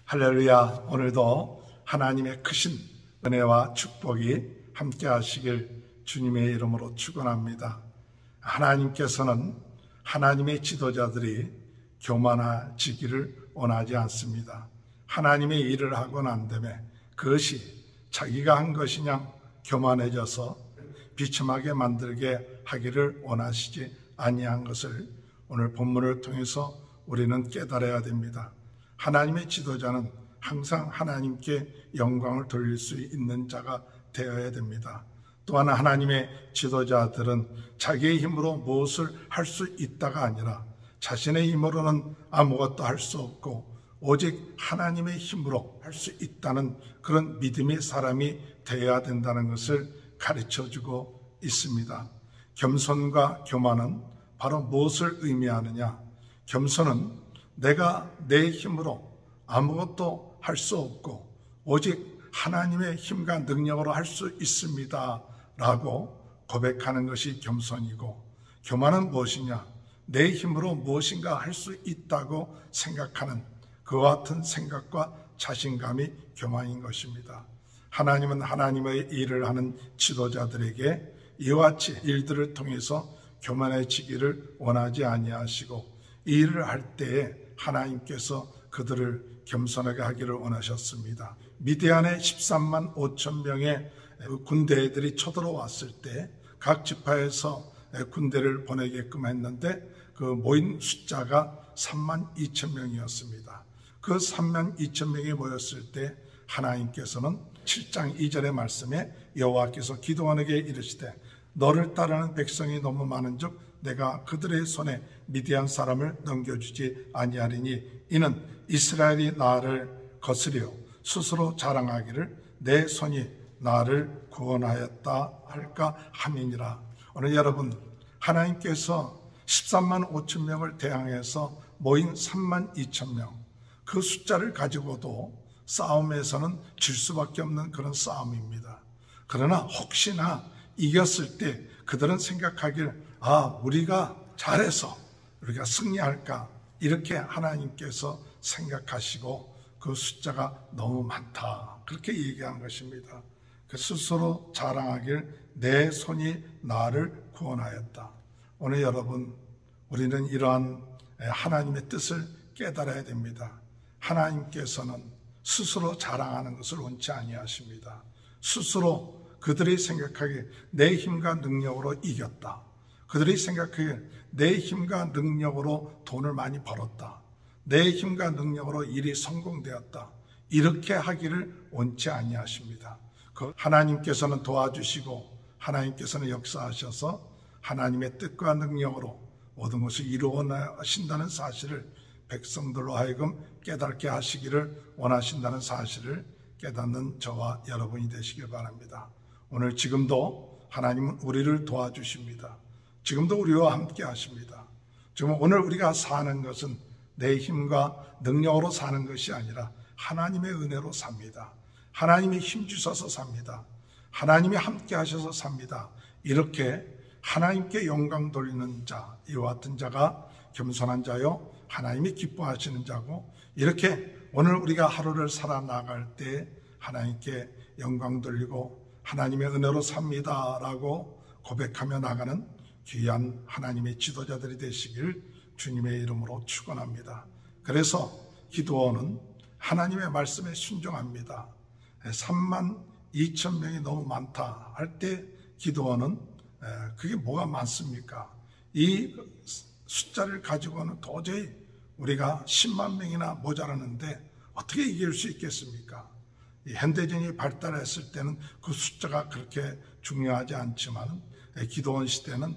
할렐루야. 오늘도 하나님의 크신 은혜와 축복이 함께 하시길 주님의 이름으로 축원합니다. 하나님께서는 하나님의 지도자들이 교만해지기를 원하지 않습니다. 하나님의 일을 하고 난 다음에 그것이 자기가 한 것이냐 교만해져서 비참하게 만들게 하기를 원하시지 아니한 것을 오늘 본문을 통해서 우리는 깨달아야 됩니다. 하나님의 지도자는 항상 하나님께 영광을 돌릴 수 있는 자가 되어야 됩니다. 또한 하나님의 지도자들은 자기의 힘으로 무엇을 할 수 있다가 아니라 자신의 힘으로는 아무것도 할 수 없고 오직 하나님의 힘으로 할 수 있다는 그런 믿음의 사람이 되어야 된다는 것을 가르쳐주고 있습니다. 겸손과 교만은 바로 무엇을 의미하느냐? 겸손은 내가 내 힘으로 아무것도 할 수 없고 오직 하나님의 힘과 능력으로 할 수 있습니다 라고 고백하는 것이 겸손이고, 교만은 무엇이냐? 내 힘으로 무엇인가 할 수 있다고 생각하는 그와 같은 생각과 자신감이 교만인 것입니다. 하나님은 하나님의 일을 하는 지도자들에게 이와 같이 일들을 통해서 교만해지기를 원하지 아니하시고, 이 일을 할 때에 하나님께서 그들을 겸손하게 하기를 원하셨습니다. 미디안의 13만 5천 명의 군대들이 쳐들어왔을 때 각 지파에서 군대를 보내게끔 했는데 그 모인 숫자가 3만 2천 명이었습니다. 그 3만 2천 명이 모였을 때 하나님께서는 7장 2절의 말씀에 여호와께서 기드온에게 이르시되 너를 따르는 백성이 너무 많은즉 내가 그들의 손에 미디안 사람을 넘겨주지 아니하리니 이는 이스라엘이 나를 거스려 스스로 자랑하기를 내 손이 나를 구원하였다 할까 함이니라. 오늘 여러분, 하나님께서 13만 5천 명을 대항해서 모인 3만 2천 명, 그 숫자를 가지고도 싸움에서는 질 수밖에 없는 그런 싸움입니다. 그러나 혹시나 이겼을 때 그들은 생각하길 우리가 잘해서 우리가 승리할까, 이렇게 하나님께서 생각하시고 그 숫자가 너무 많다 그렇게 얘기한 것입니다. 그 스스로 자랑하길 내 손이 나를 구원하였다. 오늘 여러분, 우리는 이러한 하나님의 뜻을 깨달아야 됩니다. 하나님께서는 스스로 자랑하는 것을 원치 아니하십니다. 스스로 그들이 생각하기에 내 힘과 능력으로 이겼다, 그들이 생각하기에 내 힘과 능력으로 돈을 많이 벌었다, 내 힘과 능력으로 일이 성공되었다, 이렇게 하기를 원치 아니하십니다. 하나님께서는 도와주시고 하나님께서는 역사하셔서 하나님의 뜻과 능력으로 모든 것을 이루어내신다는 사실을 백성들로 하여금 깨닫게 하시기를 원하신다는 사실을 깨닫는 저와 여러분이 되시길 바랍니다. 오늘 지금도 하나님은 우리를 도와주십니다. 지금도 우리와 함께 하십니다. 지금 오늘 우리가 사는 것은 내 힘과 능력으로 사는 것이 아니라 하나님의 은혜로 삽니다. 하나님이 힘주셔서 삽니다. 하나님이 함께 하셔서 삽니다. 이렇게 하나님께 영광 돌리는 자, 이와 같은 자가 겸손한 자요 하나님이 기뻐하시는 자고, 이렇게 오늘 우리가 하루를 살아나갈 때 하나님께 영광 돌리고 하나님의 은혜로 삽니다 라고 고백하며 나가는 귀한 하나님의 지도자들이 되시길 주님의 이름으로 축원합니다. 그래서 기드온은 하나님의 말씀에 순종합니다. 3만 2천 명이 너무 많다 할 때 기드온은 그게 뭐가 많습니까? 이 숫자를 가지고는 도저히 우리가 10만 명이나 모자라는데 어떻게 이길 수 있겠습니까? 현대전이 발달했을 때는 그 숫자가 그렇게 중요하지 않지만 기드온 시대는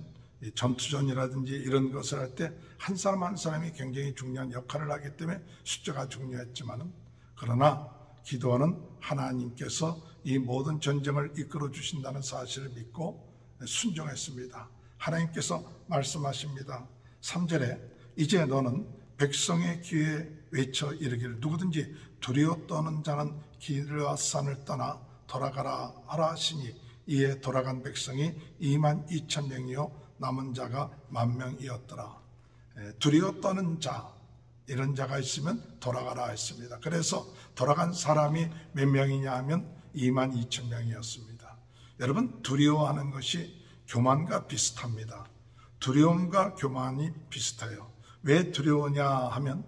전투전이라든지 이런 것을 할 때 한 사람 한 사람이 굉장히 중요한 역할을 하기 때문에 숫자가 중요했지만, 그러나 기드온은 하나님께서 이 모든 전쟁을 이끌어 주신다는 사실을 믿고 순종했습니다. 하나님께서 말씀하십니다. 3절에 이제 너는 백성의 귀에 외쳐 이르기를 누구든지 두려워 떠는 자는 기르앗산을 떠나 돌아가라 하라 하시니 이에 돌아간 백성이 2만 2천 명이요 남은 자가 1만 명이었더라. 두려워 떠는 자, 이런 자가 있으면 돌아가라 했습니다. 그래서 돌아간 사람이 몇 명이냐 하면 22,000명이었습니다. 여러분, 두려워하는 것이 교만과 비슷합니다. 두려움과 교만이 비슷해요. 왜 두려우냐 하면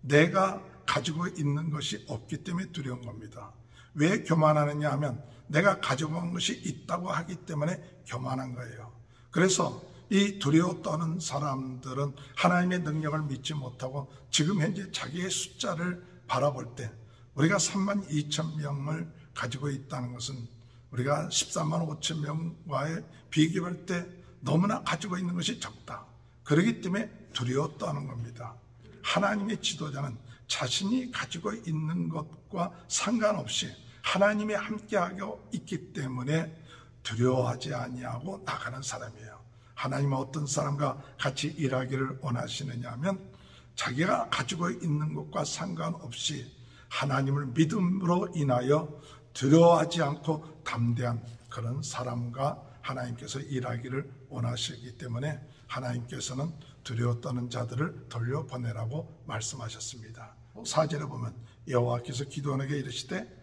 내가 가지고 있는 것이 없기 때문에 두려운 겁니다. 왜 교만하느냐 하면 내가 가지고 온 것이 있다고 하기 때문에 교만한 거예요. 그래서 이 두려워 떠는 사람들은 하나님의 능력을 믿지 못하고 지금 현재 자기의 숫자를 바라볼 때 우리가 32,000명을 가지고 있다는 것은 우리가 13만 5천 명과의 비교할 때 너무나 가지고 있는 것이 적다. 그렇기 때문에 두려워 떠는 겁니다. 하나님의 지도자는 자신이 가지고 있는 것과 상관없이 하나님이 함께하고 있기 때문에 두려워하지 아니하고 나가는 사람이에요. 하나님은 어떤 사람과 같이 일하기를 원하시느냐 하면 자기가 가지고 있는 것과 상관없이 하나님을 믿음으로 인하여 두려워하지 않고 담대한 그런 사람과 하나님께서 일하기를 원하시기 때문에 하나님께서는 두려워 떠는 자들을 돌려보내라고 말씀하셨습니다. 4절에 보면 여호와께서 기드온에게 이르시되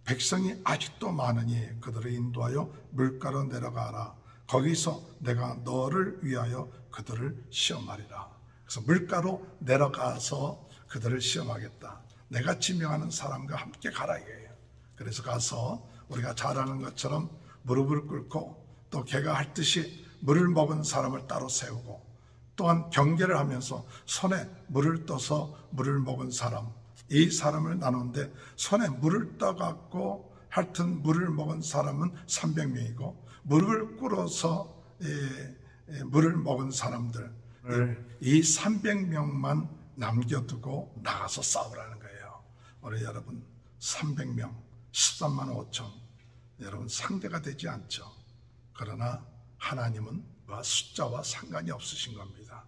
백성이 아직도 많으니 그들을 인도하여 물가로 내려가라. 거기서 내가 너를 위하여 그들을 시험하리라. 그래서 물가로 내려가서 그들을 시험하겠다. 내가 지명하는 사람과 함께 가라 이거예요. 그래서 가서 우리가 잘 아는 것처럼 무릎을 꿇고 또 걔가 할 듯이 물을 먹은 사람을 따로 세우고 또한 경계를 하면서 손에 물을 떠서 물을 먹은 사람, 이 사람을 나누는데 손에 물을 떠갖고 하여튼 물을 먹은 사람은 300명이고 무릎을 꿇어서 물을 먹은 사람들 이 300명만 남겨두고 나가서 싸우라는 거예요. 우리 여러분 300명 13만 5천 여러분 상대가 되지 않죠. 그러나 하나님은 숫자와 상관이 없으신 겁니다.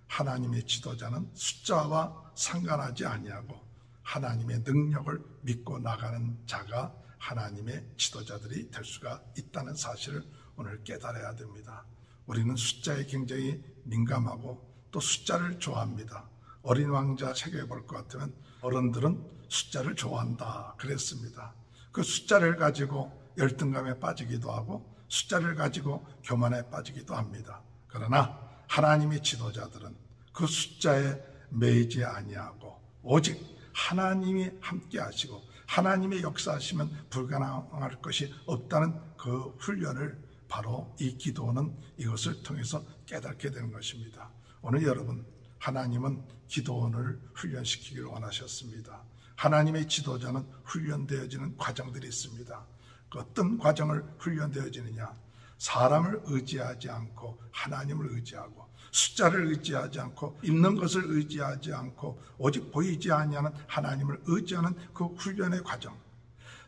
하나님의 지도자는 숫자와 상관하지 아니하고 하나님의 능력을 믿고 나가는 자가 하나님의 지도자들이 될 수가 있다는 사실을 오늘 깨달아야 됩니다. 우리는 숫자에 굉장히 민감하고 또 숫자를 좋아합니다. 어린 왕자 책에 볼 것 같으면 어른들은 숫자를 좋아한다 그랬습니다. 그 숫자를 가지고 열등감에 빠지기도 하고 숫자를 가지고 교만에 빠지기도 합니다. 그러나 하나님의 지도자들은 그 숫자에 매이지 아니하고 오직 하나님이 함께 하시고 하나님의 역사하시면 불가능할 것이 없다는 그 훈련을 바로 이 기도는 이것을 통해서 깨닫게 되는 것입니다. 오늘 여러분 하나님은 기도원을 훈련시키기를 원하셨습니다. 하나님의 지도자는 훈련되어지는 과정들이 있습니다. 그 어떤 과정을 훈련되어지느냐? 사람을 의지하지 않고 하나님을 의지하고 숫자를 의지하지 않고 있는 것을 의지하지 않고 오직 보이지 아니하는 하나님을 의지하는 그 훈련의 과정.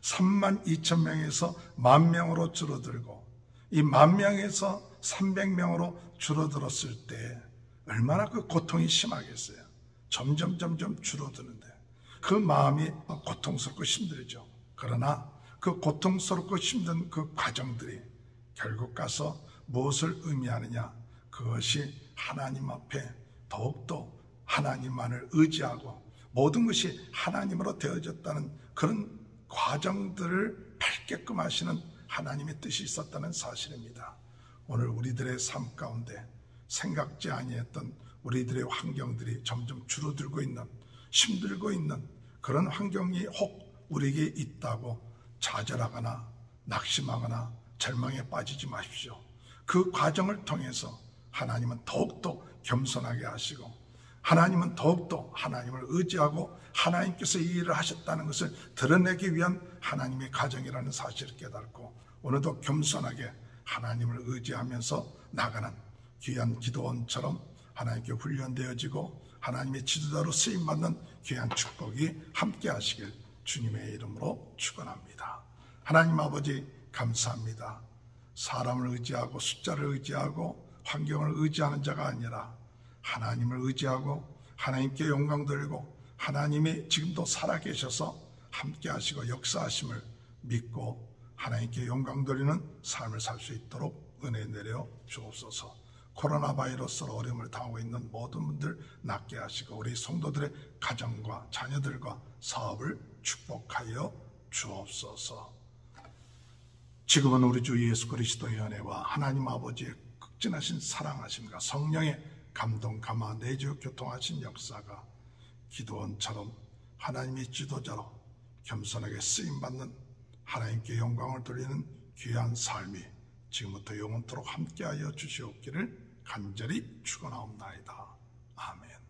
32,000명에서 10,000명으로 줄어들고 이 10,000명에서 300명으로 줄어들었을 때 얼마나 그 고통이 심하겠어요. 점점 줄어드는데 그 마음이 고통스럽고 힘들죠. 그러나 그 고통스럽고 힘든 그 과정들이 결국 가서 무엇을 의미하느냐? 그것이 하나님 앞에 더욱더 하나님만을 의지하고 모든 것이 하나님으로 되어졌다는 그런 과정들을 밟게끔 하시는 하나님의 뜻이 있었다는 사실입니다. 오늘 우리들의 삶 가운데 생각지 아니했던 우리들의 환경들이 점점 줄어들고 있는 힘들고 있는 그런 환경이 혹 우리에게 있다고 좌절하거나 낙심하거나 절망에 빠지지 마십시오. 그 과정을 통해서 하나님은 더욱더 겸손하게 하시고 하나님은 더욱더 하나님을 의지하고 하나님께서 이 일을 하셨다는 것을 드러내기 위한 하나님의 가정이라는 사실을 깨닫고 오늘도 겸손하게 하나님을 의지하면서 나가는 귀한 기도원처럼 하나님께 훈련되어지고 하나님의 지도자로 쓰임받는 귀한 축복이 함께 하시길 주님의 이름으로 축원합니다. 하나님 아버지 감사합니다. 사람을 의지하고 숫자를 의지하고 환경을 의지하는 자가 아니라 하나님을 의지하고 하나님께 영광 돌리고 하나님이 지금도 살아계셔서 함께 하시고 역사하심을 믿고 하나님께 영광 돌리는 삶을 살 수 있도록 은혜 내려 주옵소서. 코로나 바이러스로 어려움을 당하고 있는 모든 분들 낫게 하시고 우리 성도들의 가정과 자녀들과 사업을 축복하여 주옵소서. 지금은 우리 주 예수 그리스도의 은혜와 하나님 아버지의 극진하신 사랑하심과 성령의 감동, 감화, 내주 교통하신 역사가 기도원처럼 하나님의 지도자로 겸손하게 쓰임받는 하나님께 영광을 돌리는 귀한 삶이 지금부터 영원토록 함께하여 주시옵기를 간절히 축원하옵나이다. 아멘.